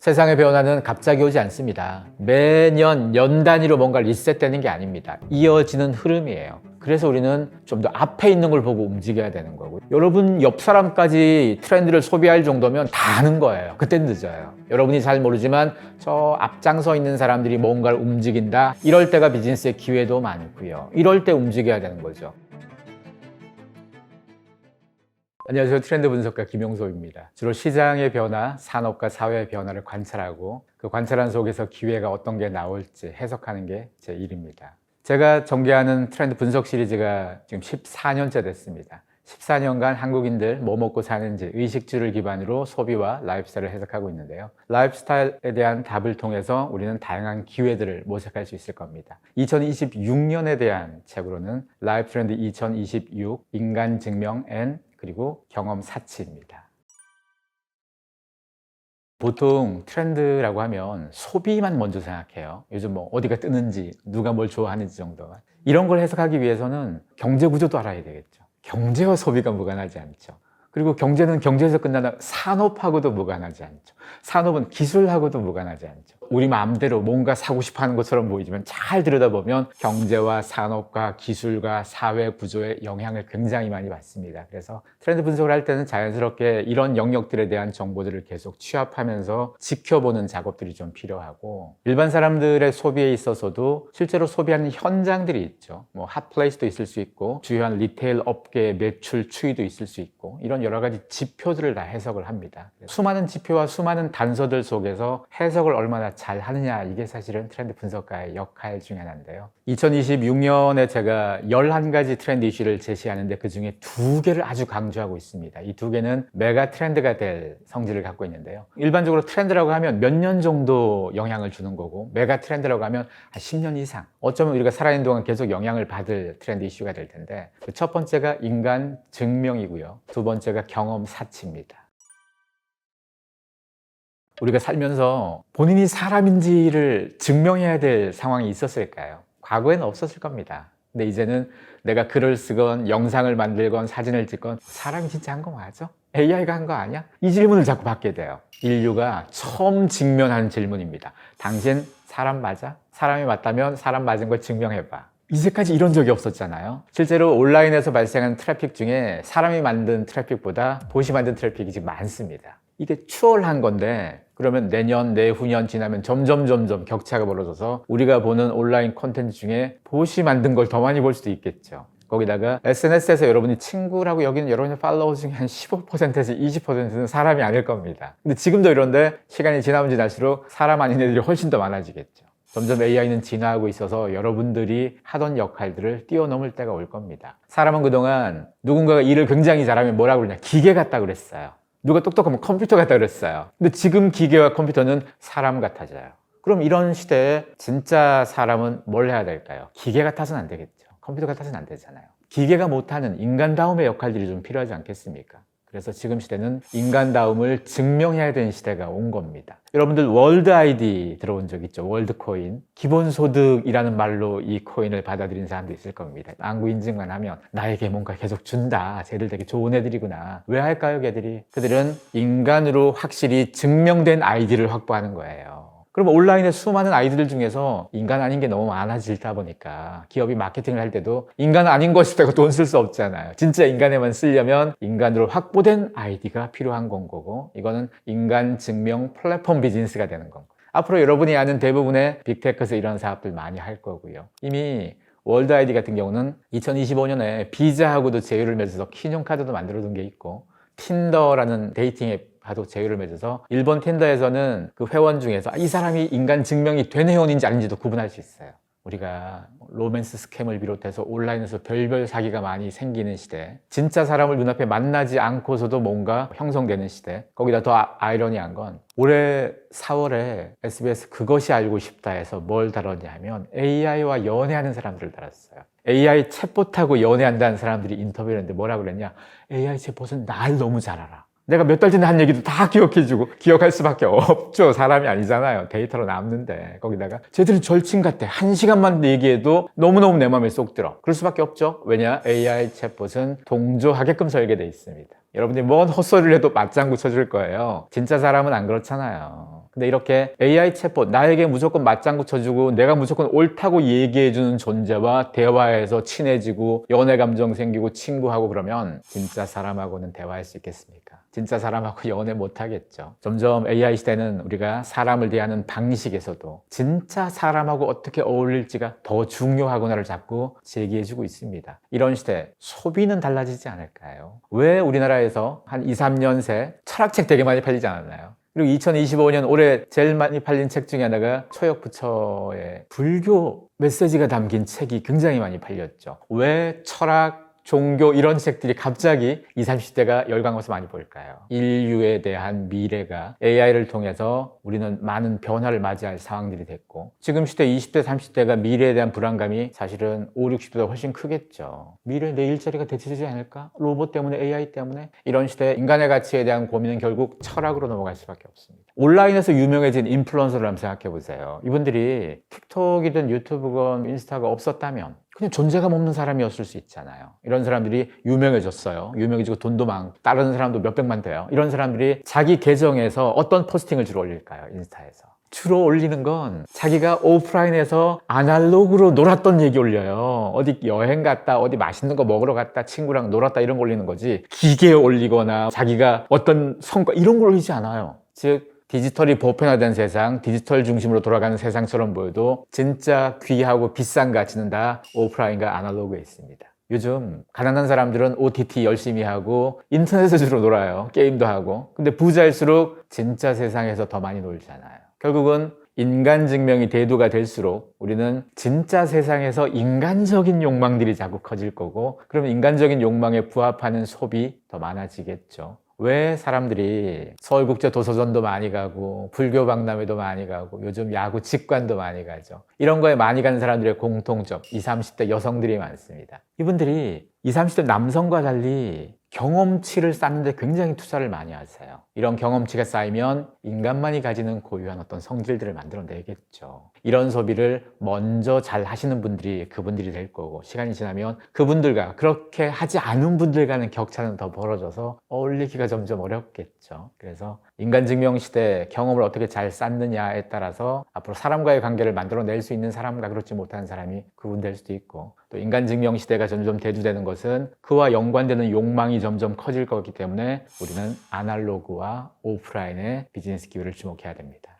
세상의 변화는 갑자기 오지 않습니다. 매년 연 단위로 뭔가 리셋되는 게 아닙니다. 이어지는 흐름이에요. 그래서 우리는 좀 더 앞에 있는 걸 보고 움직여야 되는 거고, 여러분 옆 사람까지 트렌드를 소비할 정도면 다 아는 거예요. 그땐 늦어요. 여러분이 잘 모르지만 저 앞장서 있는 사람들이 뭔가를 움직인다, 이럴 때가 비즈니스의 기회도 많고요. 이럴 때 움직여야 되는 거죠. 안녕하세요. 트렌드 분석가 김용섭입니다. 주로 시장의 변화, 산업과 사회의 변화를 관찰하고 그 관찰한 속에서 기회가 어떤 게 나올지 해석하는 게 제 일입니다. 제가 전개하는 트렌드 분석 시리즈가 지금 14년째 됐습니다. 14년간 한국인들 뭐 먹고 사는지 의식주를 기반으로 소비와 라이프스타일을 해석하고 있는데요. 라이프스타일에 대한 답을 통해서 우리는 다양한 기회들을 모색할 수 있을 겁니다. 2026년에 대한 책으로는 라이프 트렌드 2026 인간 증명 앤 그리고 경험 사치입니다. 보통 트렌드라고 하면 소비만 먼저 생각해요. 요즘 뭐 어디가 뜨는지, 누가 뭘 좋아하는지 정도만. 이런 걸 해석하기 위해서는 경제 구조도 알아야 되겠죠. 경제와 소비가 무관하지 않죠. 그리고 경제는 경제에서 끝나다 산업하고도 무관하지 않죠. 산업은 기술하고도 무관하지 않죠. 우리 마음대로 뭔가 사고 싶어 하는 것처럼 보이지만 잘 들여다보면 경제와 산업과 기술과 사회 구조에 영향을 굉장히 많이 받습니다. 그래서 트렌드 분석을 할 때는 자연스럽게 이런 영역들에 대한 정보들을 계속 취합하면서 지켜보는 작업들이 좀 필요하고, 일반 사람들의 소비에 있어서도 실제로 소비하는 현장들이 있죠. 뭐 핫플레이스도 있을 수 있고 주요한 리테일 업계의 매출 추이도 있을 수 있고, 이런 여러 가지 지표들을 다 해석을 합니다. 수많은 지표와 수많은 단서들 속에서 해석을 얼마나 잘 하느냐, 이게 사실은 트렌드 분석가의 역할 중에 하나인데요. 2026년에 제가 11가지 트렌드 이슈를 제시하는데 그 중에 2개를 아주 강조하고 있습니다. 이 2개는 메가 트렌드가 될 성질을 갖고 있는데요. 일반적으로 트렌드라고 하면 몇 년 정도 영향을 주는 거고, 메가 트렌드라고 하면 한 10년 이상, 어쩌면 우리가 살아있는 동안 계속 영향을 받을 트렌드 이슈가 될 텐데, 그 첫 번째가 인간 증명이고요. 두 번째가 경험 사치입니다. 우리가 살면서 본인이 사람인지를 증명해야 될 상황이 있었을까요? 과거에는 없었을 겁니다. 근데 이제는 내가 글을 쓰건 영상을 만들건 사진을 찍건 사람이 진짜 한 거 맞아? AI가 한 거 아니야? 이 질문을 자꾸 받게 돼요. 인류가 처음 직면하는 질문입니다. 당신 사람 맞아? 사람이 맞다면 사람 맞은 걸 증명해봐. 이제까지 이런 적이 없었잖아요. 실제로 온라인에서 발생하는 트래픽 중에 사람이 만든 트래픽보다 봇이 만든 트래픽이 지금 많습니다. 이게 추월한 건데, 그러면 내년, 내후년 지나면 점점 격차가 벌어져서 우리가 보는 온라인 콘텐츠 중에 봇이 만든 걸 더 많이 볼 수도 있겠죠. 거기다가 SNS에서 여러분이 친구라고 여기는 여러분의 팔로워 중에 한 15%에서 20%는 사람이 아닐 겁니다. 근데 지금도 이런데 시간이 지나면 지날수록 사람 아닌 애들이 훨씬 더 많아지겠죠. 점점 AI는 진화하고 있어서 여러분들이 하던 역할들을 뛰어넘을 때가 올 겁니다. 사람은 그동안 누군가가 일을 굉장히 잘하면 뭐라고 그러냐, 기계 같다 그랬어요. 누가 똑똑하면 컴퓨터 같다 그랬어요. 근데 지금 기계와 컴퓨터는 사람 같아져요. 그럼 이런 시대에 진짜 사람은 뭘 해야 될까요? 기계 같아서는 안 되겠죠. 컴퓨터 같아서는 안 되잖아요. 기계가 못하는 인간다움의 역할들이 좀 필요하지 않겠습니까? 그래서 지금 시대는 인간다움을 증명해야 되는 시대가 온 겁니다. 여러분들 월드 아이디 들어본 적 있죠? 월드 코인. 기본소득이라는 말로 이 코인을 받아들인 사람도 있을 겁니다. 안구 인증만 하면 나에게 뭔가 계속 준다. 쟤들 되게 좋은 애들이구나. 왜 할까요, 걔들이? 그들은 인간으로 확실히 증명된 아이디를 확보하는 거예요. 그럼 온라인에 수많은 아이디들 중에서 인간 아닌 게 너무 많아지다 보니까 기업이 마케팅을 할 때도 인간 아닌 것이라고 돈 쓸 수 없잖아요. 진짜 인간에만 쓰려면 인간으로 확보된 아이디가 필요한 건 거고, 이거는 인간 증명 플랫폼 비즈니스가 되는 건 거예요. 앞으로 여러분이 아는 대부분의 빅테크에서 이런 사업들 많이 할 거고요. 이미 월드 아이디 같은 경우는 2025년에 비자하고도 제휴를 맺어서 신용카드도 만들어둔 게 있고, 틴더라는 데이팅 앱 하도 제휴를 맺어서 일본 틴더에서는 그 회원 중에서 이 사람이 인간 증명이 된 회원인지 아닌지도 구분할 수 있어요. 우리가 로맨스 스캠을 비롯해서 온라인에서 별별 사기가 많이 생기는 시대, 진짜 사람을 눈앞에 만나지 않고서도 뭔가 형성되는 시대, 거기다 더 아이러니한 건 올해 4월에 SBS 그것이 알고 싶다에서 뭘 다뤘냐 하면 AI와 연애하는 사람들을 다뤘어요. AI 챗봇하고 연애한다는 사람들이 인터뷰를 했는데 뭐라고 그랬냐, AI 챗봇은 날 너무 잘 알아. 내가 몇 달 전에 한 얘기도 다 기억해주고, 기억할 수밖에 없죠. 사람이 아니잖아요. 데이터로 남는데. 거기다가 쟤들은 절친 같아. 1시간만 얘기해도 너무너무 내 마음에 쏙 들어. 그럴 수밖에 없죠. 왜냐? AI 챗봇은 동조하게끔 설계되어 있습니다. 여러분들이 뭔 헛소리를 해도 맞장구 쳐줄 거예요. 진짜 사람은 안 그렇잖아요. 근데 이렇게 AI 챗봇, 나에게 무조건 맞장구 쳐주고 내가 무조건 옳다고 얘기해주는 존재와 대화해서 친해지고 연애 감정 생기고 친구하고 그러면 진짜 사람하고는 대화할 수 있겠습니까? 진짜 사람하고 연애 못하겠죠. 점점 AI 시대는 우리가 사람을 대하는 방식에서도 진짜 사람하고 어떻게 어울릴지가 더 중요하구나를 자꾸 제기해주고 있습니다. 이런 시대, 소비는 달라지지 않을까요? 왜 우리나라에서 한 2, 3년 새 철학책 되게 많이 팔리지 않았나요? 그리고 2025년 올해 제일 많이 팔린 책 중에 하나가 초역부처의 불교 메시지가 담긴 책이 굉장히 많이 팔렸죠. 왜 철학, 종교 이런 책들이 갑자기 20, 30대가 열광해서 많이 볼까요? 인류에 대한 미래가 AI를 통해서 우리는 많은 변화를 맞이할 상황들이 됐고 지금 시대 20대, 30대가 미래에 대한 불안감이 사실은 5, 60대보다 훨씬 크겠죠. 미래 내 일자리가 대체되지 않을까? 로봇 때문에 AI 때문에? 이런 시대에 인간의 가치에 대한 고민은 결국 철학으로 넘어갈 수밖에 없습니다. 온라인에서 유명해진 인플루언서를 한번 생각해 보세요. 이분들이 틱톡이든 유튜브건 인스타가 없었다면 그냥 존재감 없는 사람이었을 수 있잖아요. 이런 사람들이 유명해졌어요. 유명해지고 돈도 많고 다른 사람도 몇백만 돼요. 이런 사람들이 자기 계정에서 어떤 포스팅을 주로 올릴까요? 인스타에서. 주로 올리는 건 자기가 오프라인에서 아날로그로 놀았던 얘기 올려요. 어디 여행 갔다, 어디 맛있는 거 먹으러 갔다, 친구랑 놀았다 이런 거 올리는 거지 기계에 올리거나 자기가 어떤 성과 이런 걸 올리지 않아요. 즉 디지털이 보편화된 세상, 디지털 중심으로 돌아가는 세상처럼 보여도 진짜 귀하고 비싼 가치는 다 오프라인과 아날로그에 있습니다. 요즘 가난한 사람들은 OTT 열심히 하고 인터넷에 주로 놀아요. 게임도 하고. 근데 부자일수록 진짜 세상에서 더 많이 놀잖아요. 결국은 인간 증명이 대두가 될수록 우리는 진짜 세상에서 인간적인 욕망들이 자꾸 커질 거고 그러면 인간적인 욕망에 부합하는 소비 더 많아지겠죠. 왜 사람들이 서울국제도서전도 많이 가고 불교 박람회도 많이 가고 요즘 야구 직관도 많이 가죠. 이런 거에 많이 가는 사람들의 공통점 20, 30대 여성들이 많습니다. 이분들이 20, 30대 남성과 달리 경험치를 쌓는 데 굉장히 투자를 많이 하세요. 이런 경험치가 쌓이면 인간만이 가지는 고유한 어떤 성질들을 만들어내겠죠. 이런 소비를 먼저 잘 하시는 분들이 그분들이 될 거고 시간이 지나면 그분들과 그렇게 하지 않은 분들과는 격차는 더 벌어져서 어울리기가 점점 어렵겠죠. 그래서 인간증명 시대 경험을 어떻게 잘 쌓느냐에 따라서 앞으로 사람과의 관계를 만들어낼 수 있는 사람과 그렇지 못한 사람이 구분될 수도 있고 또 인간증명 시대가 점점 대두되는 것은 그와 연관되는 욕망이 점점 커질 거기 때문에 우리는 아날로그와 오프라인의 비즈니스 기회를 주목해야 됩니다.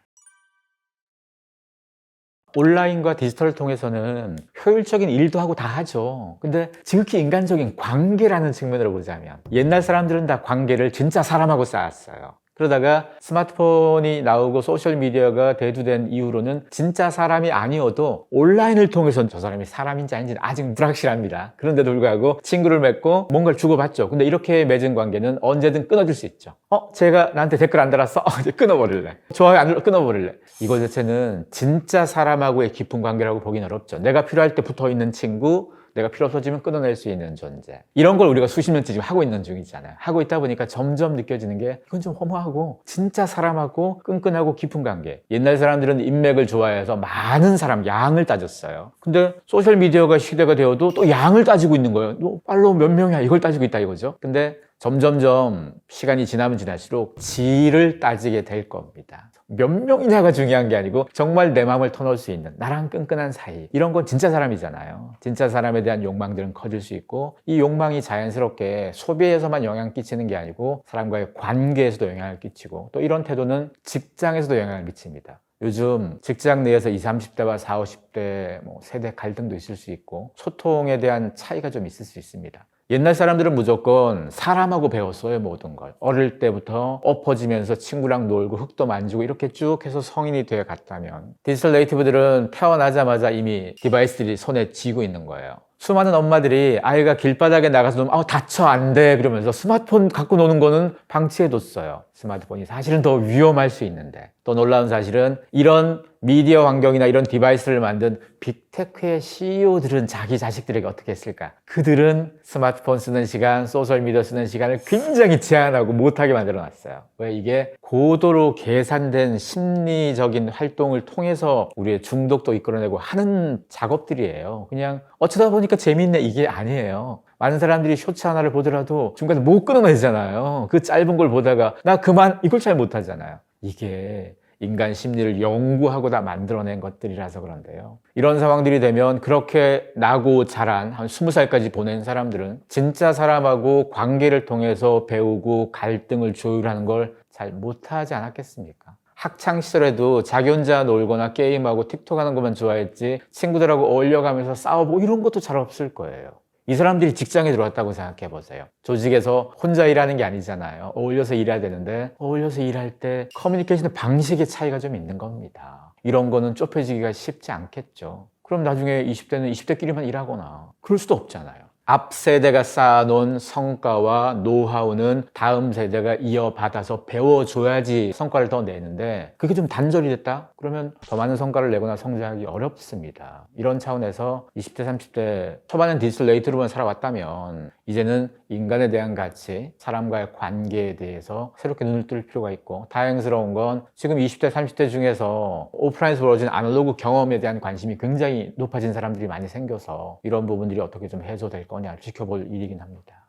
온라인과 디지털을 통해서는 효율적인 일도 하고 다 하죠. 근데 지극히 인간적인 관계라는 측면으로 보자면 옛날 사람들은 다 관계를 진짜 사람하고 쌓았어요. 그러다가 스마트폰이 나오고 소셜미디어가 대두된 이후로는 진짜 사람이 아니어도 온라인을 통해서 저 사람이 사람인지 아닌지 아직 불확실합니다. 그런데도 불구하고 친구를 맺고 뭔가를 주고받죠. 근데 이렇게 맺은 관계는 언제든 끊어질 수 있죠. 제가 나한테 댓글 안 달았어? 이제 끊어버릴래. 좋아요 안 눌러 끊어버릴래. 이거 자체는 진짜 사람하고의 깊은 관계라고 보긴 어렵죠. 내가 필요할 때 붙어있는 친구, 내가 필요 없어지면 끊어낼 수 있는 존재. 이런 걸 우리가 수십 년째 지금 하고 있는 중이잖아요. 하고 있다 보니까 점점 느껴지는 게 이건 좀 허무하고 진짜 사람하고 끈끈하고 깊은 관계. 옛날 사람들은 인맥을 좋아해서 많은 사람, 양을 따졌어요. 근데 소셜미디어가 시대가 되어도 또 양을 따지고 있는 거예요. 너 팔로우 몇 명이야? 이걸 따지고 있다 이거죠. 근데 점점점 시간이 지나면 지날수록 질을 따지게 될 겁니다. 몇 명이냐가 중요한 게 아니고 정말 내 마음을 터놓을 수 있는 나랑 끈끈한 사이 이런 건 진짜 사람이잖아요. 진짜 사람에 대한 욕망들은 커질 수 있고 이 욕망이 자연스럽게 소비에서만 영향을 끼치는 게 아니고 사람과의 관계에서도 영향을 끼치고 또 이런 태도는 직장에서도 영향을 미칩니다. 요즘 직장 내에서 20, 30대와 40, 50대 세대 갈등도 있을 수 있고 소통에 대한 차이가 좀 있을 수 있습니다. 옛날 사람들은 무조건 사람하고 배웠어요, 모든 걸. 어릴 때부터 엎어지면서 친구랑 놀고 흙도 만지고 이렇게 쭉 해서 성인이 되어 갔다면 디지털 네이티브들은 태어나자마자 이미 디바이스들이 손에 쥐고 있는 거예요. 수많은 엄마들이 아이가 길바닥에 나가서 놀면 다쳐 안 돼 그러면서 스마트폰 갖고 노는 거는 방치해뒀어요. 스마트폰이 사실은 더 위험할 수 있는데 또 놀라운 사실은 이런 미디어 환경이나 이런 디바이스를 만든 빅테크의 CEO들은 자기 자식들에게 어떻게 했을까? 그들은 스마트폰 쓰는 시간, 소셜미디어 쓰는 시간을 굉장히 제한하고 못하게 만들어놨어요. 왜? 이게 고도로 계산된 심리적인 활동을 통해서 우리의 중독도 이끌어내고 하는 작업들이에요. 그냥 어쩌다 보니까 보니까 재밌네 이게 아니에요. 많은 사람들이 쇼츠 하나를 보더라도 중간에 못 끊어내잖아요. 그 짧은 걸 보다가 나 그만 이걸 잘 못하잖아요. 이게 인간 심리를 연구하고 다 만들어낸 것들이라서 그런데요. 이런 상황들이 되면 그렇게 나고 자란 한 20살까지 보낸 사람들은 진짜 사람하고 관계를 통해서 배우고 갈등을 조율하는 걸 잘 못하지 않았겠습니까? 학창 시절에도 자기 혼자 놀거나 게임하고 틱톡 하는 것만 좋아했지 친구들하고 어울려가면서 싸워보고 이런 것도 잘 없을 거예요. 이 사람들이 직장에 들어왔다고 생각해 보세요. 조직에서 혼자 일하는 게 아니잖아요. 어울려서 일해야 되는데 어울려서 일할 때 커뮤니케이션의 방식의 차이가 좀 있는 겁니다. 이런 거는 좁혀지기가 쉽지 않겠죠. 그럼 나중에 20대는 20대끼리만 일하거나 그럴 수도 없잖아요. 앞 세대가 쌓아놓은 성과와 노하우는 다음 세대가 이어받아서 배워줘야지 성과를 더 내는데 그게 좀 단절이 됐다? 그러면 더 많은 성과를 내거나 성장하기 어렵습니다. 이런 차원에서 20대, 30대 초반엔 디지털 네이티브로만 살아왔다면 이제는 인간에 대한 가치, 사람과의 관계에 대해서 새롭게 눈을 뜰 필요가 있고 다행스러운 건 지금 20대, 30대 중에서 오프라인에서 벌어진 아날로그 경험에 대한 관심이 굉장히 높아진 사람들이 많이 생겨서 이런 부분들이 어떻게 좀 해소될 거냐 지켜볼 일이긴 합니다.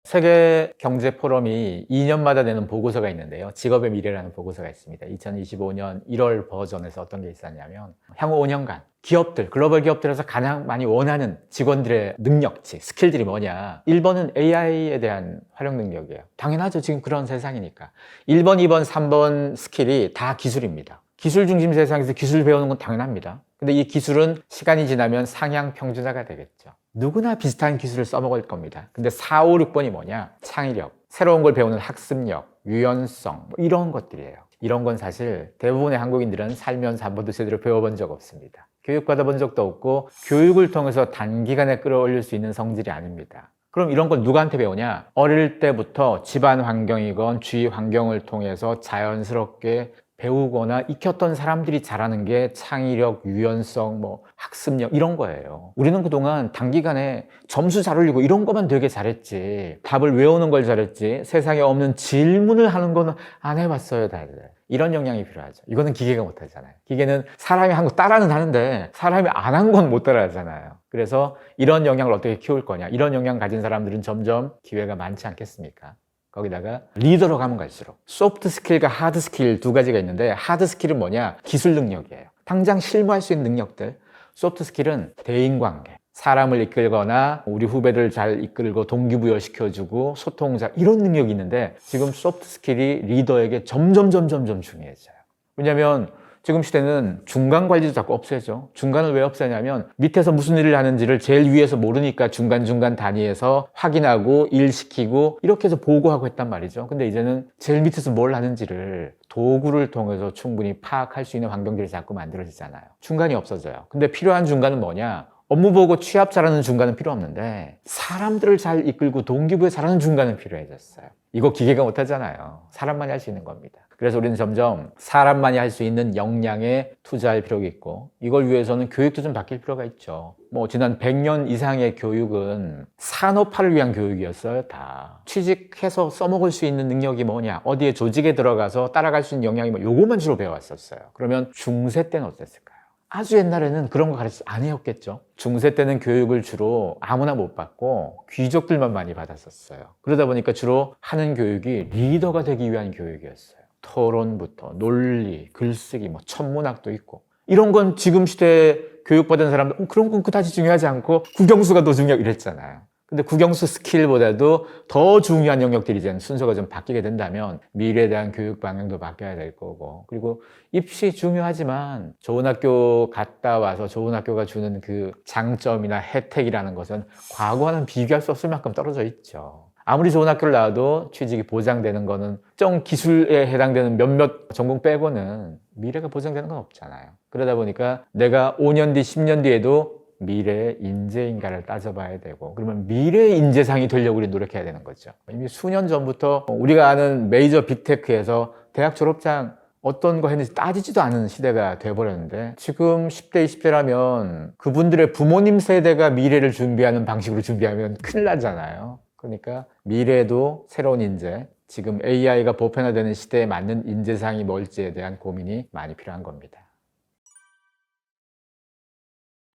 세계 경제 포럼이 2년마다 내는 보고서가 있는데요. 직업의 미래라는 보고서가 있습니다. 2025년 1월 버전에서 어떤 게 있었냐면 향후 5년간 기업들, 글로벌 기업들에서 가장 많이 원하는 직원들의 능력치, 스킬들이 뭐냐. 1번은 AI에 대한 활용 능력이에요. 당연하죠. 지금 그런 세상이니까. 1번, 2번, 3번 스킬이 다 기술입니다. 기술 중심 세상에서 기술 배우는 건 당연합니다. 근데 이 기술은 시간이 지나면 상향 평준화가 되겠죠. 누구나 비슷한 기술을 써먹을 겁니다. 근데 4, 5, 6번이 뭐냐? 창의력, 새로운 걸 배우는 학습력, 유연성 이런 것들이에요. 이런 건 사실 대부분의 한국인들은 살면서 한 번도 제대로 배워본 적 없습니다. 교육받아본 적도 없고 교육을 통해서 단기간에 끌어올릴 수 있는 성질이 아닙니다. 그럼 이런 걸 누구한테 배우냐? 어릴 때부터 집안 환경이건 주위 환경을 통해서 자연스럽게 배우거나 익혔던 사람들이 잘하는 게 창의력, 유연성, 학습력 이런 거예요. 우리는 그동안 단기간에 점수 잘 올리고 이런 것만 되게 잘했지 답을 외우는 걸 잘했지 세상에 없는 질문을 하는 거는 안 해봤어요 다들. 이런 역량이 필요하죠. 이거는 기계가 못하잖아요. 기계는 사람이 한 거 따라는 하는데 사람이 안 한 건 못 따라하잖아요. 그래서 이런 역량을 어떻게 키울 거냐. 이런 역량 가진 사람들은 점점 기회가 많지 않겠습니까? 거기다가 리더로 가면 갈수록 소프트 스킬과 하드 스킬 두 가지가 있는데 하드 스킬은 뭐냐? 기술 능력이에요. 당장 실무할 수 있는 능력들. 소프트 스킬은 대인관계, 사람을 이끌거나 우리 후배들 잘 이끌고 동기부여시켜주고 소통 잘 이런 능력이 있는데 지금 소프트 스킬이 리더에게 점점 중요해져요. 왜냐하면 지금 시대는 중간 관리도 자꾸 없애죠. 중간을 왜 없애냐면 밑에서 무슨 일을 하는지를 제일 위에서 모르니까 중간 단위에서 확인하고 일시키고 이렇게 해서 보고하고 했단 말이죠. 근데 이제는 제일 밑에서 뭘 하는지를 도구를 통해서 충분히 파악할 수 있는 환경들이 자꾸 만들어지잖아요. 중간이 없어져요. 근데 필요한 중간은 뭐냐? 업무 보고 취업 잘하는 중간은 필요 없는데 사람들을 잘 이끌고 동기부여 잘하는 중간은 필요해졌어요. 이거 기계가 못하잖아요. 사람만이 할 수 있는 겁니다. 그래서 우리는 점점 사람만이 할 수 있는 역량에 투자할 필요가 있고 이걸 위해서는 교육도 좀 바뀔 필요가 있죠. 지난 100년 이상의 교육은 산업화를 위한 교육이었어요. 다 취직해서 써먹을 수 있는 능력이 뭐냐, 어디에 조직에 들어가서 따라갈 수 있는 역량이 요것만 주로 배워왔었어요. 그러면 중세 때는 어땠을까요? 아주 옛날에는 그런 거 가르쳐 안 해왔겠죠. 중세 때는 교육을 주로 아무나 못 받고 귀족들만 많이 받았었어요. 그러다 보니까 주로 하는 교육이 리더가 되기 위한 교육이었어요. 토론부터 논리, 글쓰기, 천문학도 있고 이런 건 지금 시대에 교육받은 사람들 그런 건 그다지 중요하지 않고 국영수가 더 중요하고 이랬잖아요. 근데 국영수 스킬보다도 더 중요한 영역들이 이제 순서가 좀 바뀌게 된다면 미래에 대한 교육 방향도 바뀌어야 될 거고 그리고 입시 중요하지만 좋은 학교 갔다 와서 좋은 학교가 주는 그 장점이나 혜택이라는 것은 과거와는 비교할 수 없을 만큼 떨어져 있죠. 아무리 좋은 학교를 나와도 취직이 보장되는 거는 특정 기술에 해당되는 몇몇 전공 빼고는 미래가 보장되는 건 없잖아요. 그러다 보니까 내가 5년 뒤, 10년 뒤에도 미래의 인재인가를 따져봐야 되고 그러면 미래의 인재상이 되려고 우리 노력해야 되는 거죠. 이미 수년 전부터 우리가 아는 메이저 빅테크에서 대학 졸업장 어떤 거 했는지 따지지도 않은 시대가 돼버렸는데 지금 10대, 20대라면 그분들의 부모님 세대가 미래를 준비하는 방식으로 준비하면 큰일 나잖아요. 그러니까 미래에도 새로운 인재, 지금 AI가 보편화되는 시대에 맞는 인재상이 뭘지에 대한 고민이 많이 필요한 겁니다.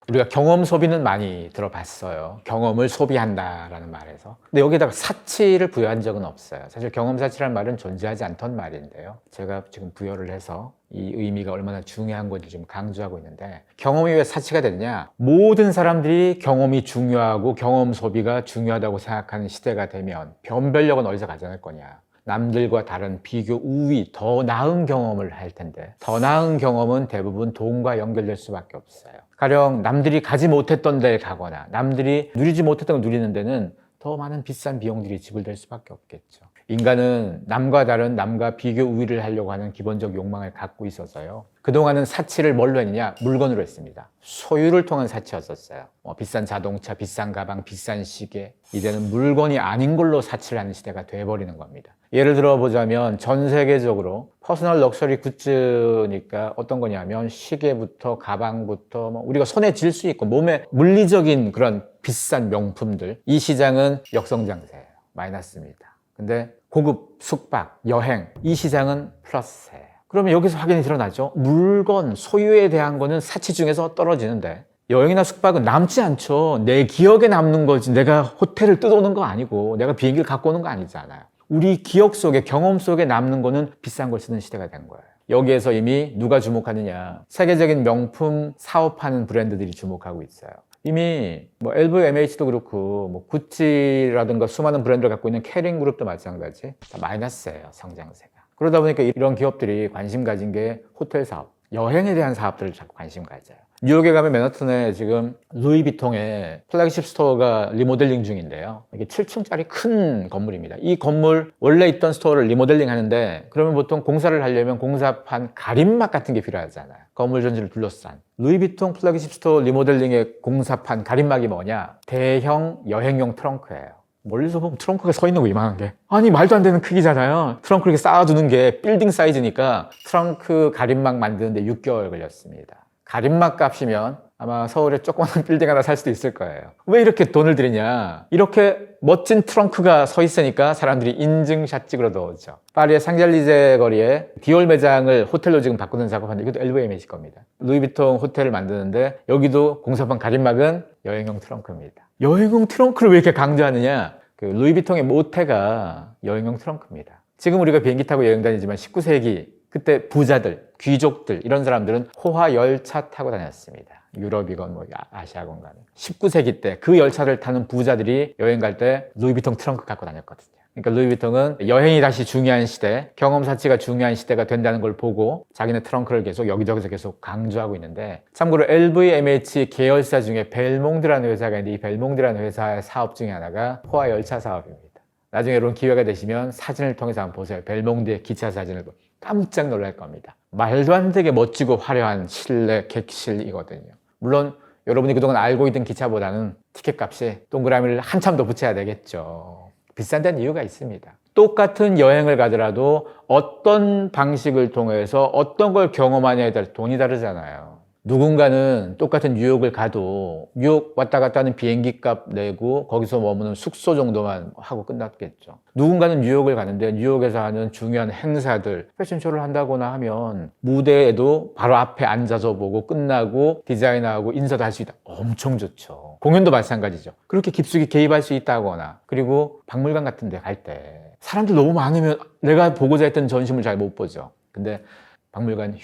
우리가 경험 소비는 많이 들어봤어요. 경험을 소비한다라는 말에서. 근데 여기다가 사치를 부여한 적은 없어요. 사실 경험 사치라는 말은 존재하지 않던 말인데요. 제가 지금 부여를 해서 이 의미가 얼마나 중요한 건지 지금 강조하고 있는데, 경험이 왜 사치가 됐냐? 모든 사람들이 경험이 중요하고 경험 소비가 중요하다고 생각하는 시대가 되면 변별력은 어디서 가져낼 거냐? 남들과 다른 비교 우위, 더 나은 경험을 할 텐데, 더 나은 경험은 대부분 돈과 연결될 수밖에 없어요. 가령 남들이 가지 못했던 데에 가거나 남들이 누리지 못했던 걸 누리는 데는 더 많은 비싼 비용들이 지불될 수밖에 없겠죠. 인간은 남과 다른, 남과 비교 우위를 하려고 하는 기본적 욕망을 갖고 있어서요. 그동안은 사치를 뭘로 했느냐? 물건으로 했습니다. 소유를 통한 사치였었어요. 비싼 자동차, 비싼 가방, 비싼 시계. 이제는 물건이 아닌 걸로 사치를 하는 시대가 돼버리는 겁니다. 예를 들어 보자면 전 세계적으로 퍼스널 럭셔리 굿즈니까 어떤 거냐면 시계부터 가방부터 우리가 손에 쥘 수 있고 몸에 물리적인 그런 비싼 명품들, 이 시장은 역성장세예요. 마이너스입니다. 근데 고급, 숙박, 여행, 이 시장은 플러스예요. 그러면 여기서 확인이 드러나죠. 물건, 소유에 대한 거는 사치 중에서 떨어지는데 여행이나 숙박은 남지 않죠. 내 기억에 남는 거지 내가 호텔을 뜯어오는 거 아니고 내가 비행기를 갖고 오는 거 아니잖아요. 우리 기억 속에, 경험 속에 남는 거는 비싼 걸 쓰는 시대가 된 거예요. 여기에서 이미 누가 주목하느냐? 세계적인 명품 사업하는 브랜드들이 주목하고 있어요. 이미 LVMH도 그렇고 구찌라든가 수많은 브랜드를 갖고 있는 캐링 그룹도 마찬가지, 다 마이너스예요, 성장세가. 그러다 보니까 이런 기업들이 관심 가진 게 호텔 사업, 여행에 대한 사업들을 자꾸 관심 가져요. 뉴욕에 가면 맨하튼에 지금 루이비통의 플래그십 스토어가 리모델링 중인데요. 이게 7층짜리 큰 건물입니다. 이 건물 원래 있던 스토어를 리모델링 하는데, 그러면 보통 공사를 하려면 공사판 가림막 같은 게 필요하잖아요. 건물 전체를 둘러싼. 루이비통 플래그십 스토어 리모델링의 공사판 가림막이 뭐냐? 대형 여행용 트렁크예요. 멀리서 보면 트렁크가 서 있는 거 이만한 게, 아니 말도 안 되는 크기잖아요. 트렁크 이렇게 쌓아두는 게 빌딩 사이즈니까 트렁크 가림막 만드는데 6개월 걸렸습니다. 가림막 값이면 아마 서울에 조그마한 빌딩 하나 살 수도 있을 거예요. 왜 이렇게 돈을 들이냐? 이렇게 멋진 트렁크가 서 있으니까 사람들이 인증샷 찍으러 넣었죠. 파리의 상젤리제 거리에 디올 매장을 호텔로 지금 바꾸는 작업하는데, 이것도 LVMH 겁니다. 루이비통 호텔을 만드는데 여기도 공사판 가림막은 여행용 트렁크입니다. 여행용 트렁크를 왜 이렇게 강조하느냐? 루이비통의 모태가 여행용 트렁크입니다. 지금 우리가 비행기 타고 여행 다니지만 19세기 그때 부자들, 귀족들, 이런 사람들은 호화 열차 타고 다녔습니다. 유럽이건 아시아건 간에. 19세기 때 그 열차를 타는 부자들이 여행 갈 때 루이비통 트렁크 갖고 다녔거든요. 그러니까 루이비통은 여행이 다시 중요한 시대, 경험 사치가 중요한 시대가 된다는 걸 보고 자기네 트렁크를 계속 여기저기서 계속 강조하고 있는데, 참고로 LVMH 계열사 중에 벨몽드라는 회사가 있는데, 이 벨몽드라는 회사의 사업 중에 하나가 호화 열차 사업입니다. 나중에 이런 기회가 되시면 사진을 통해서 한번 보세요. 벨몽드의 기차 사진을 깜짝 놀랄 겁니다. 말도 안 되게 멋지고 화려한 실내 객실이거든요. 물론 여러분이 그동안 알고 있던 기차보다는 티켓값이 동그라미를 한참 더 붙여야 되겠죠. 비싼 데는 이유가 있습니다. 똑같은 여행을 가더라도 어떤 방식을 통해서 어떤 걸 경험하냐에 따라 돈이 다르잖아요. 누군가는 똑같은 뉴욕을 가도 뉴욕 왔다 갔다 하는 비행기 값 내고 거기서 머무는 숙소 정도만 하고 끝났겠죠. 누군가는 뉴욕을 가는데 뉴욕에서 하는 중요한 행사들, 패션쇼를 한다거나 하면 무대에도 바로 앞에 앉아서 보고 끝나고 디자인하고 인사도 할 수 있다. 엄청 좋죠. 공연도 마찬가지죠. 그렇게 깊숙이 개입할 수 있다거나, 그리고 박물관 같은 데 갈 때 사람들 너무 많으면 내가 보고자 했던 전시물 잘 못 보죠. 근데 박물관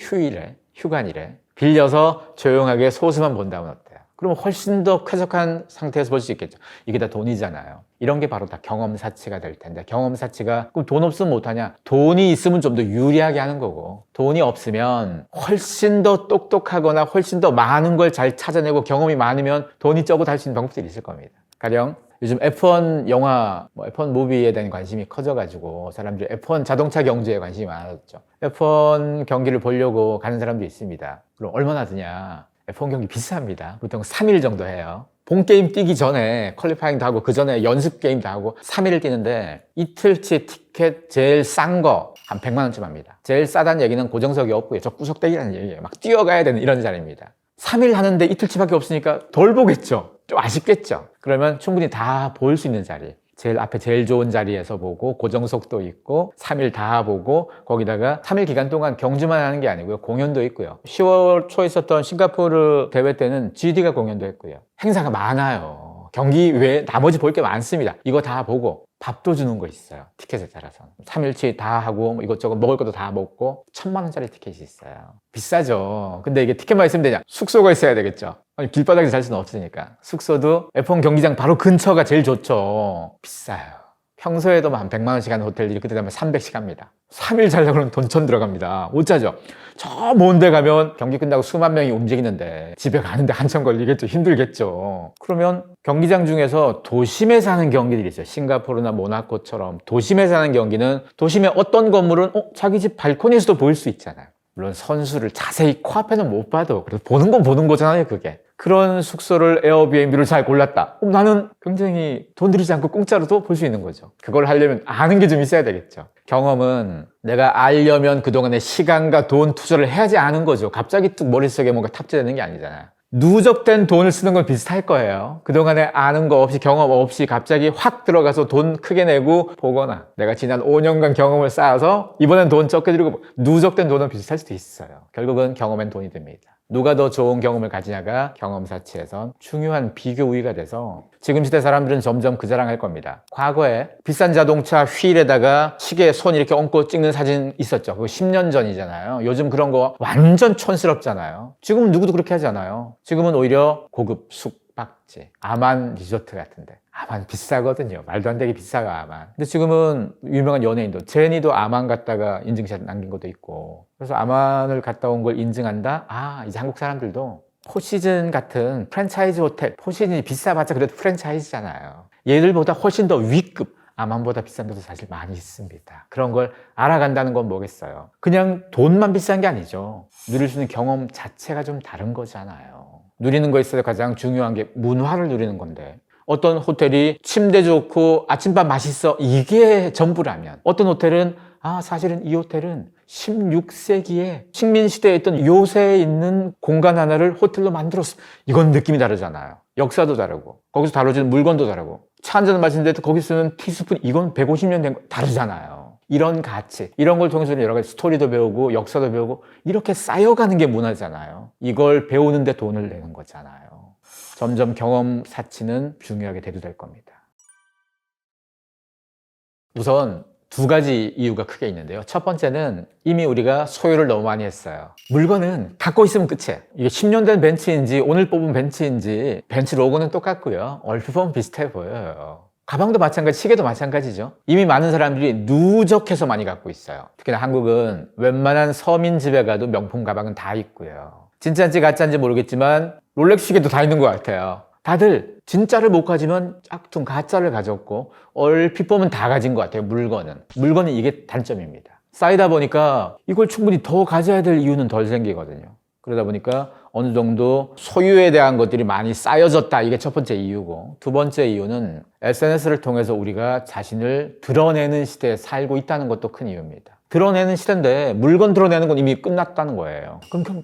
휴관일에 빌려서 조용하게 소수만 본다면 어때요? 그럼 훨씬 더 쾌적한 상태에서 볼 수 있겠죠. 이게 다 돈이잖아요. 이런 게 바로 다 경험 사치가 될 텐데, 경험 사치가 그럼 돈 없으면 못하냐? 돈이 있으면 좀 더 유리하게 하는 거고, 돈이 없으면 훨씬 더 똑똑하거나 훨씬 더 많은 걸 잘 찾아내고, 경험이 많으면 돈이 적어도 할 수 있는 방법들이 있을 겁니다. 가령 요즘 F1 영화, F1 무비에 대한 관심이 커져가지고 사람들이 F1 자동차 경주에 관심이 많아졌죠. F1 경기를 보려고 가는 사람도 있습니다. 그럼 얼마나 드냐? F1 경기 비쌉니다. 보통 3일 정도 해요. 본 게임 뛰기 전에 퀄리파잉도 하고 그 전에 연습 게임도 하고 3일을 뛰는데, 이틀치 티켓 제일 싼 거 한 100만 원쯤 합니다. 제일 싸다는 얘기는 고정석이 없고요. 저 구석대기라는 얘기예요. 막 뛰어가야 되는 이런 자리입니다. 3일 하는데 이틀치밖에 없으니까 덜 보겠죠. 좀 아쉽겠죠. 그러면 충분히 다 볼 수 있는 자리, 제일 앞에 제일 좋은 자리에서 보고 고정석도 있고 3일 다 보고 거기다가 3일 기간 동안 경주만 하는 게 아니고요. 공연도 있고요. 10월 초에 있었던 싱가포르 대회 때는 GD가 공연도 했고요. 행사가 많아요. 경기 외에 나머지 볼 게 많습니다. 이거 다 보고 밥도 주는 거 있어요. 티켓에 따라서 3일치 다 하고 뭐 이것저것 먹을 것도 다 먹고 1,000만 원짜리 티켓이 있어요. 비싸죠. 근데 이게 티켓만 있으면 되냐? 숙소가 있어야 되겠죠. 아니, 길바닥에 잘 수는 없으니까. 숙소도 F1 경기장 바로 근처가 제일 좋죠. 비싸요. 평소에도 한 100만 원씩 하는 호텔들이 그때 되면 300씩 합니다. 3일 자려고 그러면 돈 천 들어갑니다. 못 자죠. 저 먼 데 가면 경기 끝나고 수만 명이 움직이는데 집에 가는데 한참 걸리겠죠. 힘들겠죠. 그러면 경기장 중에서 도심에서 하는 경기들이 있어요. 싱가포르나 모나코처럼 도심에서 하는 경기는 도심의 어떤 건물은 자기 집 발코니에서도 보일 수 있잖아요. 물론 선수를 자세히 코앞에는 못 봐도 그래도 보는 건 보는 거잖아요. 그게. 그런 숙소를 에어비앤비를 잘 골랐다. 나는 굉장히 돈 들이지 않고 공짜로도 볼 수 있는 거죠. 그걸 하려면 아는 게 좀 있어야 되겠죠. 경험은 내가 알려면 그동안의 시간과 돈 투자를 해야지 아는 거죠. 갑자기 뚝 머릿속에 뭔가 탑재되는 게 아니잖아요. 누적된 돈을 쓰는 건 비슷할 거예요. 그동안에 아는 거 없이 경험 없이 갑자기 확 들어가서 돈 크게 내고 보거나 내가 지난 5년간 경험을 쌓아서 이번엔 돈 적게 들이고 누적된 돈은 비슷할 수도 있어요. 결국은 경험엔 돈이 듭니다. 누가 더 좋은 경험을 가지냐가 경험사치에선 중요한 비교 우위가 돼서 지금 시대 사람들은 점점 그 자랑할 겁니다. 과거에 비싼 자동차 휠에다가 시계에 손 이렇게 얹고 찍는 사진 있었죠. 그거 10년 전이잖아요. 요즘 그런 거 완전 촌스럽잖아요. 지금은 누구도 그렇게 하지 않아요. 지금은 오히려 고급 숙박지, 아만 리조트 같은데. 아만 비싸거든요. 말도 안 되게 비싸요, 아만. 근데 지금은 유명한 연예인도 제니도 아만 갔다가 인증샷 남긴 것도 있고. 그래서 아만을 갔다 온 걸 인증한다? 이제 한국 사람들도 포시즌 같은 프랜차이즈 호텔, 포시즌이 비싸봤자 그래도 프랜차이즈잖아요. 얘들보다 훨씬 더 위급, 아만보다 비싼 데도 사실 많이 있습니다. 그런 걸 알아간다는 건 뭐겠어요? 그냥 돈만 비싼 게 아니죠. 누릴 수 있는 경험 자체가 좀 다른 거잖아요. 누리는 거에 있어서 가장 중요한 게 문화를 누리는 건데 어떤 호텔이 침대 좋고 아침밥 맛있어 이게 전부라면 어떤 호텔은 사실은 이 호텔은 16세기에 식민시대에 있던 요새에 있는 공간 하나를 호텔로 만들었어. 이건 느낌이 다르잖아요. 역사도 다르고 거기서 다뤄지는 물건도 다르고 차 한잔 마시는데도 거기 쓰는 티스푼 이건 150년 된 거 다르잖아요. 이런 가치, 이런 걸 통해서 여러 가지 스토리도 배우고 역사도 배우고 이렇게 쌓여가는 게 문화잖아요. 이걸 배우는데 돈을 내는 거잖아요. 점점 경험 사치는 중요하게 대두될 겁니다. 우선 두 가지 이유가 크게 있는데요. 첫 번째는 이미 우리가 소유를 너무 많이 했어요. 물건은 갖고 있으면 끝이에요. 이게 10년 된 벤츠인지 오늘 뽑은 벤츠인지 벤츠 로고는 똑같고요. 얼핏 보면 비슷해 보여요. 가방도 마찬가지, 시계도 마찬가지죠. 이미 많은 사람들이 누적해서 많이 갖고 있어요. 특히나 한국은 웬만한 서민 집에 가도 명품 가방은 다 있고요. 진짜인지 가짜인지 모르겠지만 롤렉스 시계도 다 있는 것 같아요. 다들 진짜를 못 가지만 짝퉁 가짜를 가졌고 얼핏 보면 다 가진 것 같아요. 물건은 이게 단점입니다. 쌓이다 보니까 이걸 충분히 더 가져야 될 이유는 덜 생기거든요. 그러다 보니까 어느 정도 소유에 대한 것들이 많이 쌓여졌다. 이게 첫 번째 이유고, 두 번째 이유는 SNS를 통해서 우리가 자신을 드러내는 시대에 살고 있다는 것도 큰 이유입니다. 드러내는 시대인데 물건 드러내는 건 이미 끝났다는 거예요. 그럼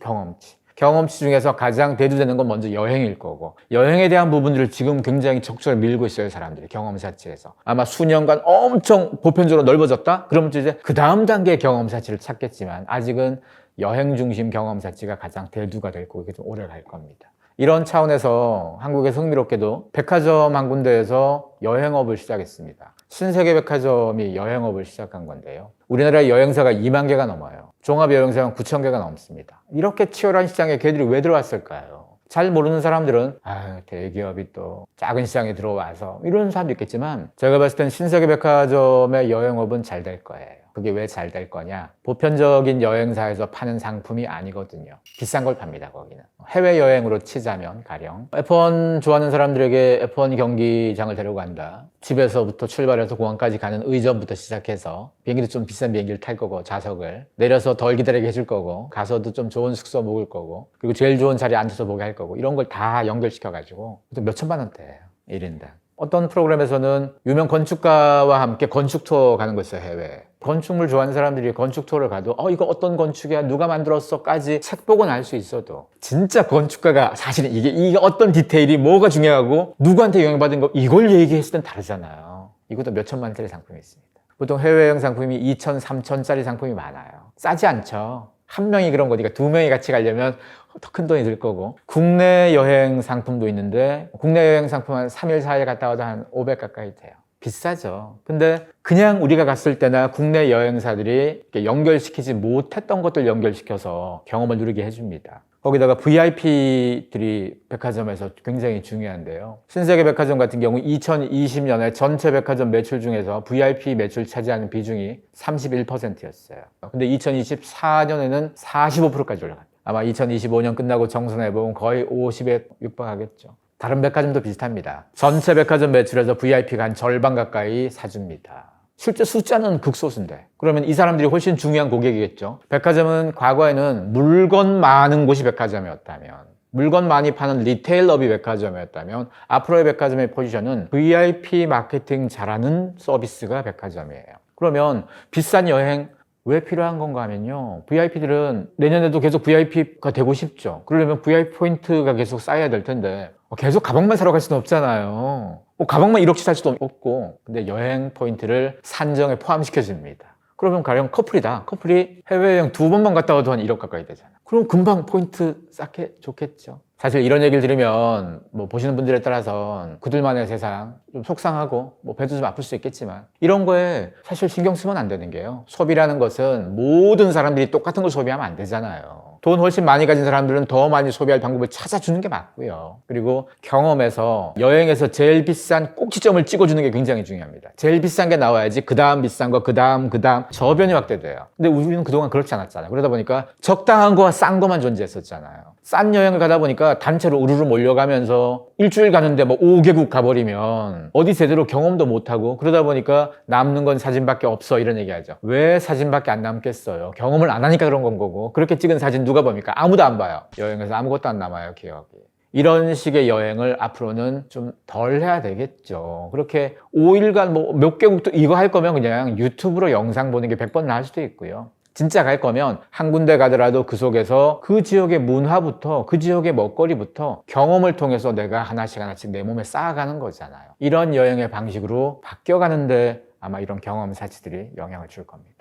경험치 중에서 가장 대두되는 건 먼저 여행일 거고, 여행에 대한 부분들을 지금 굉장히 적극적으로 밀고 있어요, 사람들이. 경험 사치에서 아마 수년간 엄청 보편적으로 넓어졌다? 그러면 이제 그 다음 단계의 경험 사치를 찾겠지만 아직은 여행 중심 경험 사치가 가장 대두가 될 거고, 이게 좀 오래 갈 겁니다. 이런 차원에서 한국에서 흥미롭게도 백화점 한 군데에서 여행업을 시작했습니다. 신세계 백화점이 여행업을 시작한 건데요. 우리나라의 여행사가 2만 개가 넘어요. 종합여행사는 9천 개가 넘습니다. 이렇게 치열한 시장에 걔들이 왜 들어왔을까요? 잘 모르는 사람들은 대기업이 또 작은 시장에 들어와서 이런 사람도 있겠지만, 제가 봤을 땐 신세계 백화점의 여행업은 잘 될 거예요. 그게 왜 잘 될 거냐? 보편적인 여행사에서 파는 상품이 아니거든요. 비싼 걸 팝니다, 거기는. 해외여행으로 치자면 가령 F1 좋아하는 사람들에게 F1 경기장을 데려간다. 집에서부터 출발해서 공항까지 가는 의전부터 시작해서 비행기도 좀 비싼 비행기를 탈 거고, 좌석을 내려서 덜 기다리게 해줄 거고, 가서도 좀 좋은 숙소 묵을 거고, 그리고 제일 좋은 자리에 앉아서 보게 할 거고, 이런 걸 다 연결시켜가지고 몇 천만 원대예요, 1인당. 어떤 프로그램에서는 유명 건축가와 함께 건축 투어 가는 거 있어요, 해외에. 건축물 좋아하는 사람들이 건축 투어를 가도 이거 어떤 건축이야, 누가 만들었어?까지 책 보고는 알 수 있어도, 진짜 건축가가 사실은 이게 어떤 디테일이 뭐가 중요하고 누구한테 영향받은 거, 이걸 얘기했을 땐 다르잖아요. 이것도 몇 천만짜리 상품이 있습니다. 보통 해외여행 상품이 2천, 3천짜리 상품이 많아요. 싸지 않죠. 한 명이 그런 거니까 두 명이 같이 가려면 더 큰 돈이 들 거고. 국내 여행 상품도 있는데 국내 여행 상품 한 3일, 4일 갔다 와도 한 500 가까이 돼요. 비싸죠. 근데 그냥 우리가 갔을 때나 국내 여행사들이 연결시키지 못했던 것들 연결시켜서 경험을 누리게 해줍니다. 거기다가 VIP들이 백화점에서 굉장히 중요한데요. 신세계 백화점 같은 경우 2020년에 전체 백화점 매출 중에서 VIP 매출 차지하는 비중이 31%였어요. 근데 2024년에는 45%까지 올라갑니다. 아마 2025년 끝나고 정산해보면 거의 50에 육박하겠죠. 다른 백화점도 비슷합니다. 전체 백화점 매출에서 VIP가 한 절반 가까이 사줍니다. 실제 숫자는 극소수인데 그러면 이 사람들이 훨씬 중요한 고객이겠죠. 백화점은 과거에는 물건 많은 곳이 백화점이었다면, 물건 많이 파는 리테일업이 백화점이었다면, 앞으로의 백화점의 포지션은 VIP 마케팅 잘하는 서비스가 백화점이에요. 그러면 비싼 여행 왜 필요한 건가 하면요, VIP들은 내년에도 계속 VIP가 되고 싶죠. 그러려면 VIP 포인트가 계속 쌓여야 될 텐데 계속 가방만 사러 갈 수는 없잖아요. 가방만 1억씩 살 수도 없고. 근데 여행 포인트를 산정에 포함시켜 줍니다. 그러면 가령 커플이다. 커플이 해외여행 2번만 갔다 와도 한 1억 가까이 되잖아. 그럼 금방 포인트 쌓게 좋겠죠. 사실 이런 얘기를 들으면 보시는 분들에 따라서 그들만의 세상 좀 속상하고 배도 좀 아플 수 있겠지만, 이런 거에 사실 신경 쓰면 안 되는 게요, 소비라는 것은 모든 사람들이 똑같은 걸 소비하면 안 되잖아요. 돈 훨씬 많이 가진 사람들은 더 많이 소비할 방법을 찾아주는 게 맞고요. 그리고 경험에서 여행에서 제일 비싼 꼭지점을 찍어주는 게 굉장히 중요합니다. 제일 비싼 게 나와야지 그 다음 비싼 거, 그 다음 저변이 확대돼요. 근데 우리는 그동안 그렇지 않았잖아요. 그러다 보니까 적당한 거와 싼 거만 존재했었잖아요. 싼 여행을 가다 보니까 단체로 우르르 몰려가면서 일주일 가는데 5개국 가버리면 어디 제대로 경험도 못하고, 그러다 보니까 남는 건 사진밖에 없어, 이런 얘기하죠. 왜 사진밖에 안 남겠어요? 경험을 안 하니까 그런 건 거고. 그렇게 찍은 사진 누가 봅니까? 아무도 안 봐요. 여행에서 아무것도 안 남아요, 기억이. 이런 식의 여행을 앞으로는 좀 덜 해야 되겠죠. 그렇게 5일간 몇 개국도 이거 할 거면 그냥 유튜브로 영상 보는 게 100번 나을 수도 있고요. 진짜 갈 거면 한 군데 가더라도 그 속에서 그 지역의 문화부터 그 지역의 먹거리부터 경험을 통해서 내가 하나씩 내 몸에 쌓아가는 거잖아요. 이런 여행의 방식으로 바뀌어가는데 아마 이런 경험 사치들이 영향을 줄 겁니다.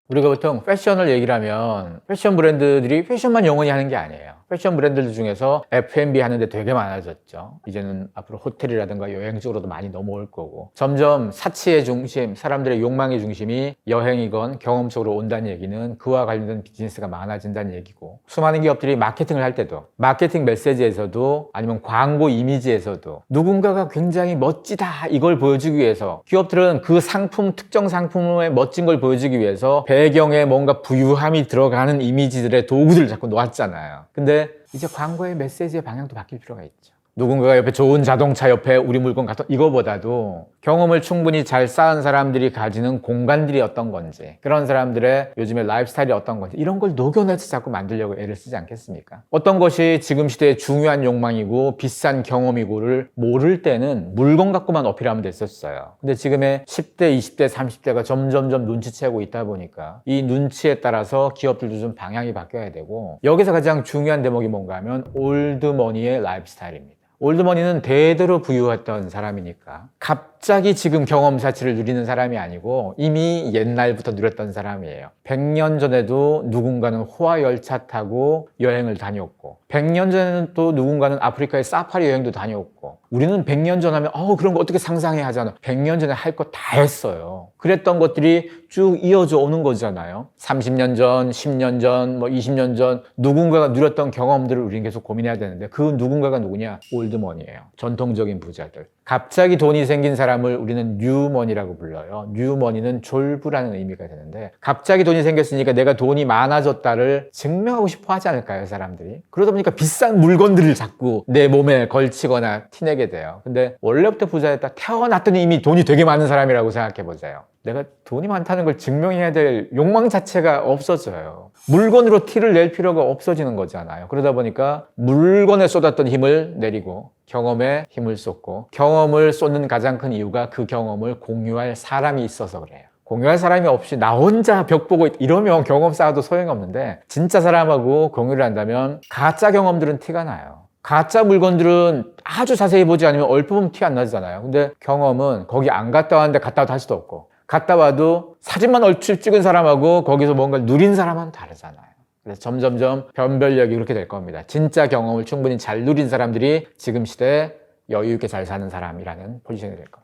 우리가 보통 패션을 얘기를 하면 패션 브랜드들이 패션만 영원히 하는 게 아니에요. 패션 브랜드들 중에서 F&B 하는데 되게 많아졌죠. 이제는 앞으로 호텔이라든가 여행 쪽으로도 많이 넘어올 거고, 점점 사치의 중심, 사람들의 욕망의 중심이 여행이건 경험 쪽으로 온다는 얘기는 그와 관련된 비즈니스가 많아진다는 얘기고, 수많은 기업들이 마케팅을 할 때도, 마케팅 메시지에서도 아니면 광고 이미지에서도 누군가가 굉장히 멋지다 이걸 보여주기 위해서, 기업들은 그 상품, 특정 상품의 멋진 걸 보여주기 위해서 배경에 뭔가 부유함이 들어가는 이미지들의 도구들을 자꾸 놓았잖아요. 근데 이제 광고의 메시지의 방향도 바뀔 필요가 있죠. 누군가가 옆에 좋은 자동차 옆에 우리 물건 갖다, 이거보다도 경험을 충분히 잘 쌓은 사람들이 가지는 공간들이 어떤 건지, 그런 사람들의 요즘의 라이프스타일이 어떤 건지, 이런 걸 녹여내서 자꾸 만들려고 애를 쓰지 않겠습니까? 어떤 것이 지금 시대의 중요한 욕망이고 비싼 경험이고를 모를 때는 물건 갖고만 어필하면 됐었어요. 근데 지금의 10대, 20대, 30대가 점점점 눈치채고 있다 보니까 이 눈치에 따라서 기업들도 좀 방향이 바뀌어야 되고, 여기서 가장 중요한 대목이 뭔가 하면 올드머니의 라이프스타일입니다. 올드머니는 대대로 부유했던 사람이니까 갑자기 지금 경험 자체를 누리는 사람이 아니고 이미 옛날부터 누렸던 사람이에요. 100년 전에도 누군가는 호화열차 타고 여행을 다녔고, 100년 전에는 또 누군가는 아프리카의 사파리 여행도 다녔고, 우리는 100년 전 하면 그런 거 어떻게 상상해 하잖아. 100년 전에 할 거 다 했어요. 그랬던 것들이 쭉 이어져 오는 거잖아요. 30년 전, 10년 전, 20년 전 누군가가 누렸던 경험들을 우리는 계속 고민해야 되는데, 그 누군가가 누구냐? 올드머니예요. 전통적인 부자들. 갑자기 돈이 생긴 사람을 우리는 뉴머니라고 불러요. 뉴머니는 졸부라는 의미가 되는데, 갑자기 돈이 생겼으니까 내가 돈이 많아졌다를 증명하고 싶어 하지 않을까요, 사람들이? 그러다 보니까 비싼 물건들을 자꾸 내 몸에 걸치거나 티내게 돼요. 근데 원래부터 부자였다, 태어났더니 이미 돈이 되게 많은 사람이라고 생각해보세요. 내가 돈이 많다는 걸 증명해야 될 욕망 자체가 없어져요. 물건으로 티를 낼 필요가 없어지는 거잖아요. 그러다 보니까 물건에 쏟았던 힘을 내리고 경험에 힘을 쏟고, 경험을 쏟는 가장 큰 이유가 그 경험을 공유할 사람이 있어서 그래요. 공유할 사람이 없이 나 혼자 벽 보고 이러면 경험 쌓아도 소용이 없는데, 진짜 사람하고 공유를 한다면 가짜 경험들은 티가 나요. 가짜 물건들은 아주 자세히 보지 않으면 얼핏 보면 티 안 나잖아요. 근데 경험은 거기 안 갔다 왔는데 갔다 와도 할 수도 없고, 갔다 와도 사진만 얼추 찍은 사람하고 거기서 뭔가를 누린 사람은 다르잖아요. 그래서 점점점 변별력이 그렇게 될 겁니다. 진짜 경험을 충분히 잘 누린 사람들이 지금 시대에 여유 있게 잘 사는 사람이라는 포지션이 될 겁니다.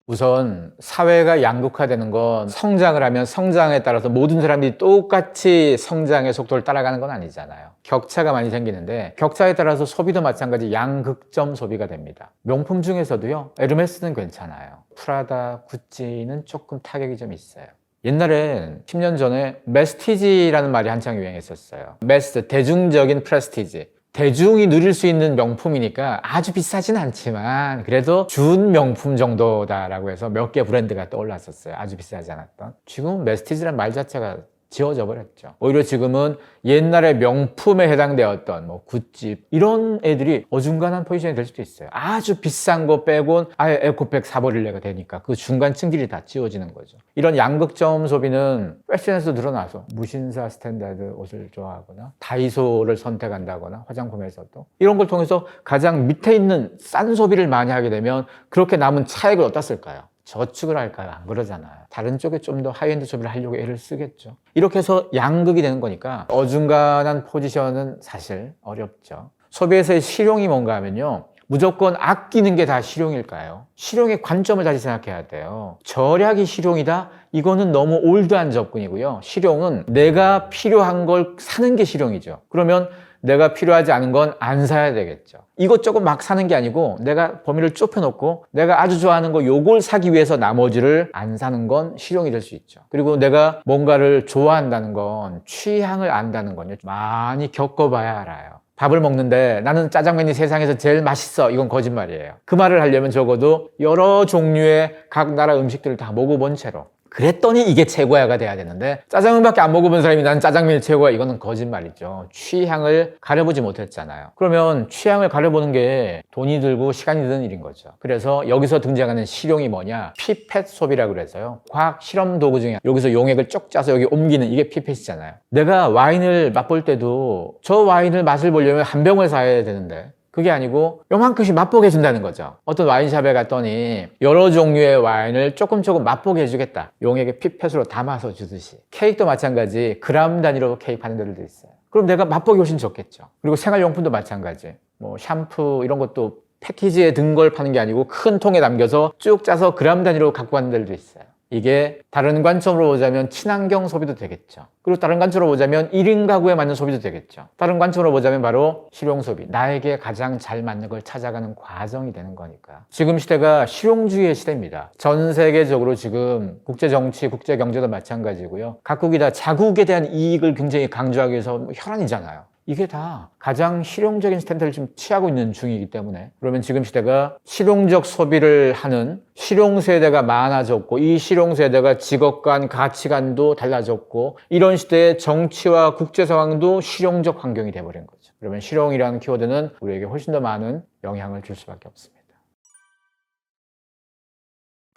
우선 사회가 양극화되는 건 성장을 하면 성장에 따라서 모든 사람들이 똑같이 성장의 속도를 따라가는 건 아니잖아요. 격차가 많이 생기는데 격차에 따라서 소비도 마찬가지 양극점 소비가 됩니다. 명품 중에서도요, 에르메스는 괜찮아요. 프라다, 구찌는 조금 타격이 좀 있어요. 옛날엔 10년 전에 메스티지라는 말이 한창 유행했었어요. 메스, 대중적인 프레스티지. 대중이 누릴 수 있는 명품이니까 아주 비싸진 않지만 그래도 준 명품 정도다라고 해서 몇 개 브랜드가 떠올랐었어요. 아주 비싸지 않았던. 지금은 메스티지라는 말 자체가 지워져 버렸죠. 오히려 지금은 옛날에 명품에 해당되었던 뭐 구찌 이런 애들이 어중간한 포지션이 될 수도 있어요. 아주 비싼 거 빼곤 아예 에코백 사버릴래가 되니까 그 중간층들이 다 지워지는 거죠. 이런 양극점 소비는 패션에서 드러나서 무신사 스탠다드 옷을 좋아하거나 다이소를 선택한다거나 화장품에서도 이런 걸 통해서 가장 밑에 있는 싼 소비를 많이 하게 되면 그렇게 남은 차액을 어디다 쓸까요? 저축을 할까요? 안 그러잖아요. 다른 쪽에 좀 더 하이엔드 소비를 하려고 애를 쓰겠죠. 이렇게 해서 양극이 되는 거니까 어중간한 포지션은 사실 어렵죠. 소비에서의 실용이 뭔가 하면요, 무조건 아끼는 게 다 실용일까요? 실용의 관점을 다시 생각해야 돼요. 절약이 실용이다? 이거는 너무 올드한 접근이고요. 실용은 내가 필요한 걸 사는 게 실용이죠. 그러면 내가 필요하지 않은 건 안 사야 되겠죠. 이것저것 막 사는 게 아니고 내가 범위를 좁혀놓고 내가 아주 좋아하는 거 요걸 사기 위해서 나머지를 안 사는 건 실용이 될 수 있죠. 그리고 내가 뭔가를 좋아한다는 건 취향을 안다는 건요, 많이 겪어봐야 알아요. 밥을 먹는데 나는 짜장면이 세상에서 제일 맛있어, 이건 거짓말이에요. 그 말을 하려면 적어도 여러 종류의 각 나라 음식들을 다 먹어본 채로 그랬더니 이게 최고야가 돼야 되는데 짜장면밖에 안 먹어본 사람이 나는 짜장면이 최고야, 이거는 거짓말이죠. 취향을 가려보지 못했잖아요. 그러면 취향을 가려보는 게 돈이 들고 시간이 드는 일인 거죠. 그래서 여기서 등장하는 실용이 뭐냐, 피펫 소비라고 그래서요, 과학 실험 도구 중에 여기서 용액을 쭉 짜서 여기 옮기는 이게 피펫이잖아요. 내가 와인을 맛볼 때도 저 와인을 맛을 보려면 한 병을 사야 되는데 그게 아니고 요만큼씩 맛보게 해준다는 거죠. 어떤 와인샵에 갔더니 여러 종류의 와인을 조금 맛보게 해주겠다, 용액에 피펫으로 담아서 주듯이. 케이크도 마찬가지, 그람 단위로 케이크 파는 데들도 있어요. 그럼 내가 맛보기 훨씬 좋겠죠. 그리고 생활용품도 마찬가지, 뭐 샴푸 이런 것도 패키지에 든 걸 파는 게 아니고 큰 통에 담겨서 쭉 짜서 그람 단위로 갖고 가는 데들도 있어요. 이게 다른 관점으로 보자면 친환경 소비도 되겠죠. 그리고 다른 관점으로 보자면 1인 가구에 맞는 소비도 되겠죠. 다른 관점으로 보자면 바로 실용 소비, 나에게 가장 잘 맞는 걸 찾아가는 과정이 되는 거니까. 지금 시대가 실용주의의 시대입니다. 전 세계적으로 지금 국제정치, 국제경제도 마찬가지고요. 각국이 다 자국에 대한 이익을 굉장히 강조하기 위해서 혈안이잖아요. 이게 다 가장 실용적인 스탠드를 지금 취하고 있는 중이기 때문에, 그러면 지금 시대가 실용적 소비를 하는 실용 세대가 많아졌고, 이 실용 세대가 직업관, 가치관도 달라졌고, 이런 시대의 정치와 국제 상황도 실용적 환경이 돼버린 거죠. 그러면 실용이라는 키워드는 우리에게 훨씬 더 많은 영향을 줄 수밖에 없습니다.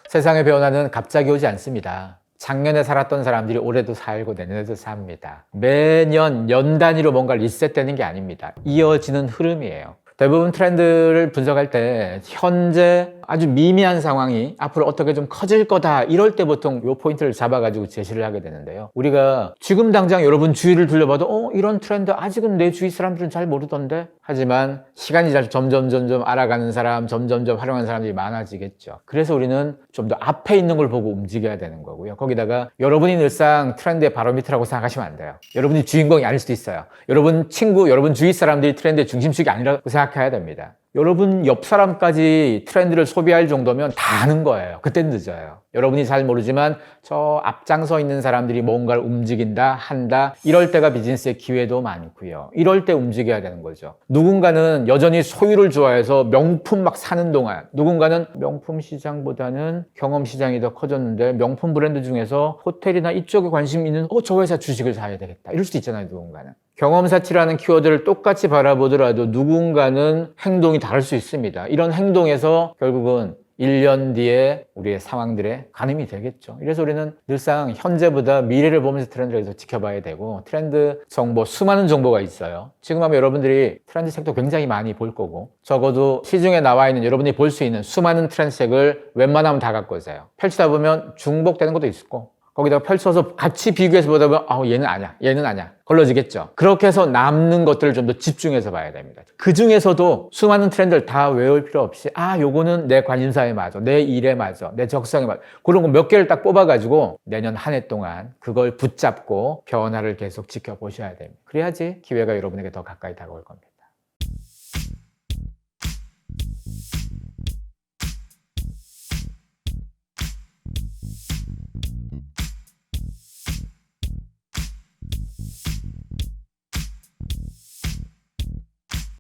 세상의 변화는 갑자기 오지 않습니다. 작년에 살았던 사람들이 올해도 살고 내년에도 삽니다. 매년 연 단위로 뭔가 리셋되는 게 아닙니다. 이어지는 흐름이에요. 대부분 트렌드를 분석할 때 현재 아주 미미한 상황이 앞으로 어떻게 좀 커질 거다, 이럴 때 보통 요 포인트를 잡아가지고 제시를 하게 되는데요. 우리가 지금 당장 여러분 주위를 둘러봐도 이런 트렌드 아직은 내 주위 사람들은 잘 모르던데, 하지만 시간이 지나서 점점 알아가는 사람, 점점 활용하는 사람들이 많아지겠죠. 그래서 우리는 좀 더 앞에 있는 걸 보고 움직여야 되는 거고요. 거기다가 여러분이 늘상 트렌드의 바로미터라고 생각하시면 안 돼요. 여러분이 주인공이 아닐 수도 있어요. 여러분 친구, 여러분 주위 사람들이 트렌드의 중심축이 아니라고 생각해야 됩니다. 여러분 옆 사람까지 트렌드를 소비할 정도면 다 아는 거예요. 그땐 늦어요. 여러분이 잘 모르지만 저 앞장서 있는 사람들이 뭔가를 움직인다, 한다, 이럴 때가 비즈니스의 기회도 많고요. 이럴 때 움직여야 되는 거죠. 누군가는 여전히 소유를 좋아해서 명품 막 사는 동안, 누군가는 명품 시장보다는 경험 시장이 더 커졌는데 명품 브랜드 중에서 호텔이나 이쪽에 관심 있는 저 회사 주식을 사야 되겠다, 이럴 수도 있잖아요. 누군가는 경험사치라는 키워드를 똑같이 바라보더라도 누군가는 행동이 다를 수 있습니다. 이런 행동에서 결국은 1년 뒤에 우리의 상황들에 가늠이 되겠죠. 그래서 우리는 늘상 현재보다 미래를 보면서 트렌드를 계속 지켜봐야 되고, 트렌드 정보, 수많은 정보가 있어요. 지금 하면 여러분들이 트렌드 책도 굉장히 많이 볼 거고, 적어도 시중에 나와 있는 여러분이 볼 수 있는 수많은 트렌드 책을 웬만하면 다 갖고 오세요. 펼치다 보면 중복되는 것도 있고, 거기다가 펼쳐서 같이 비교해서 보다 보면 얘는 아니야, 얘는 아니야, 걸러지겠죠. 그렇게 해서 남는 것들을 좀 더 집중해서 봐야 됩니다. 그 중에서도 수많은 트렌드를 다 외울 필요 없이 요거는 내 관심사에 맞아, 내 일에 맞아, 내 적성에 맞아, 그런 거 몇 개를 딱 뽑아가지고 내년 한 해 동안 그걸 붙잡고 변화를 계속 지켜보셔야 됩니다. 그래야지 기회가 여러분에게 더 가까이 다가올 겁니다.